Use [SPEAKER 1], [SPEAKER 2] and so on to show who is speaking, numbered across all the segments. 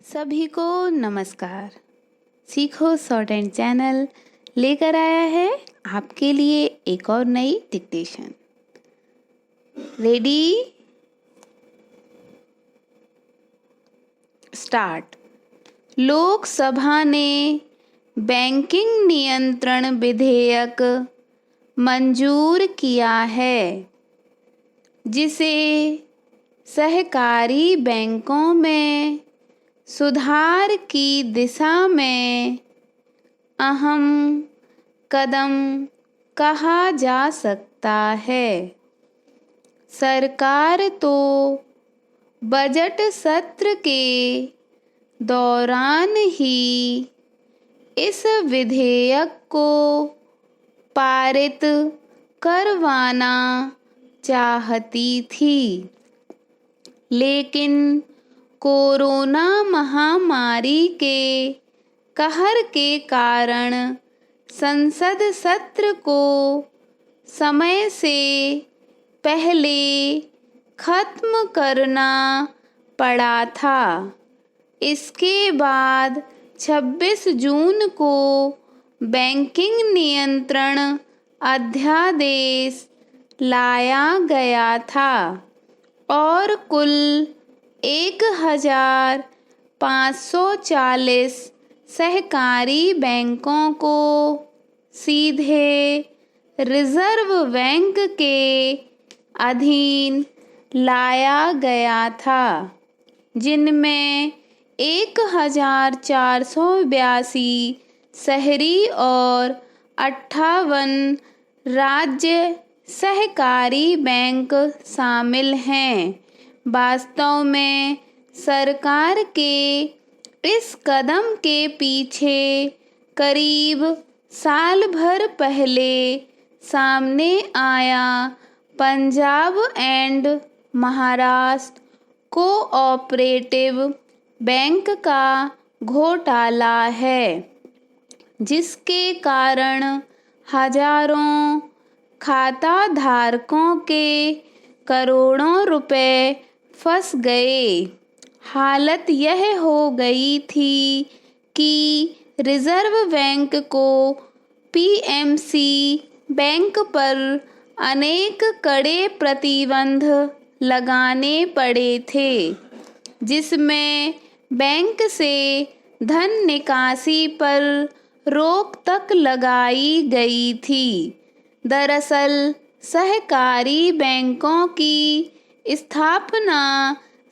[SPEAKER 1] सभी को नमस्कार। सीखो शॉर्ट एंड चैनल लेकर आया है आपके लिए एक और नई डिक्टेशन। Ready, start. लोकसभा ने बैंकिंग नियंत्रण विधेयक मंजूर किया है, जिसे सहकारी बैंकों में सुधार की दिशा में अहम कदम कहा जा सकता है। सरकार तो बजट सत्र के दौरान ही इस विधेयक को पारित करवाना चाहती थी, लेकिन कोरोना महामारी के कहर के कारण संसद सत्र को समय से पहले खत्म करना पड़ा था। इसके बाद 26 जून को बैंकिंग नियंत्रण अध्यादेश लाया गया था और कुल 1540 सहकारी बैंकों को सीधे रिजर्व बैंक के अधीन लाया गया था, जिनमें 1482 शहरी और 58 राज्य सहकारी बैंक शामिल हैं। वास्तव में सरकार के इस कदम के पीछे करीब साल भर पहले सामने आया Punjab and Maharashtra cooperative bank का घोटाला है, जिसके कारण हजारों खाता धारकों के करोड़ों रुपए फंस गए। हालत यह हो गई थी कि रिजर्व बैंक को पीएमसी बैंक पर अनेक कड़े प्रतिबंध लगाने पड़े थे, जिसमें बैंक से धन निकासी पर रोक तक लगाई गई थी। दरअसल सहकारी बैंकों की स्थापना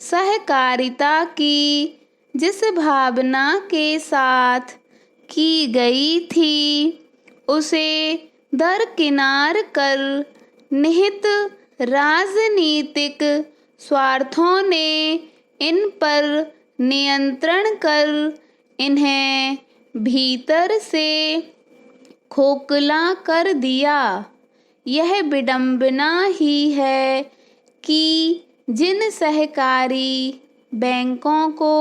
[SPEAKER 1] सहकारिता की जिस भावना के साथ की गई थी, उसे दरकिनार कर निहित राजनीतिक स्वार्थों ने इन पर नियंत्रण कर इन्हें भीतर से खोखला कर दिया। यह विडंबना ही है कि जिन सहकारी बैंकों को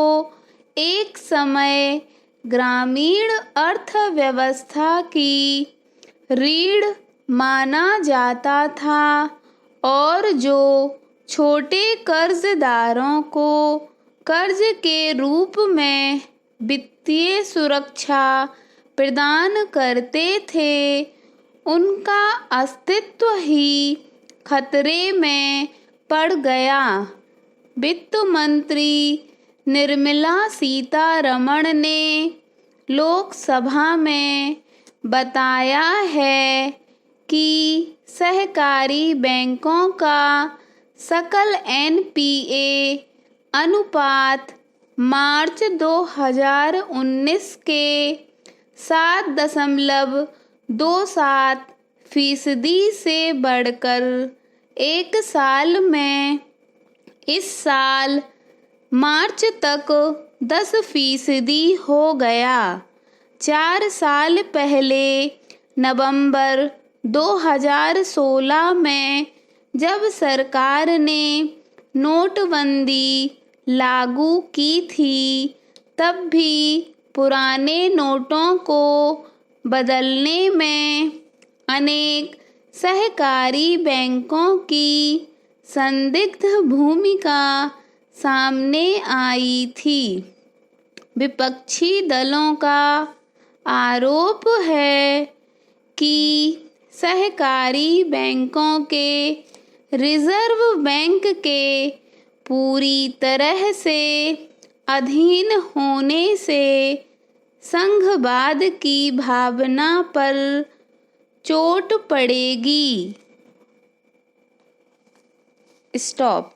[SPEAKER 1] एक समय ग्रामीण अर्थव्यवस्था की रीढ़ माना जाता था और जो छोटे कर्जदारों को कर्ज के रूप में वित्तीय सुरक्षा प्रदान करते थे, उनका अस्तित्व ही खतरे में पड़ गया। वित्त मंत्री निर्मला सीतारमण ने लोकसभा में बताया है कि सहकारी बैंकों का सकल एनपीए अनुपात मार्च 2019 के 7.27% से बढ़कर एक साल में इस साल मार्च तक 10% हो गया। 4 साल पहले नवंबर 2016 में जब सरकार ने नोटबंदी लागू की थी, तब भी पुराने नोटों को बदलने में अनेक सहकारी बैंकों की संदिग्ध भूमिका सामने आई थी। विपक्षी दलों का आरोप है कि सहकारी बैंकों के रिजर्व बैंक के पूरी तरह से अधीन होने से संघवाद की भावना पर चोट पड़ेगी। स्टॉप।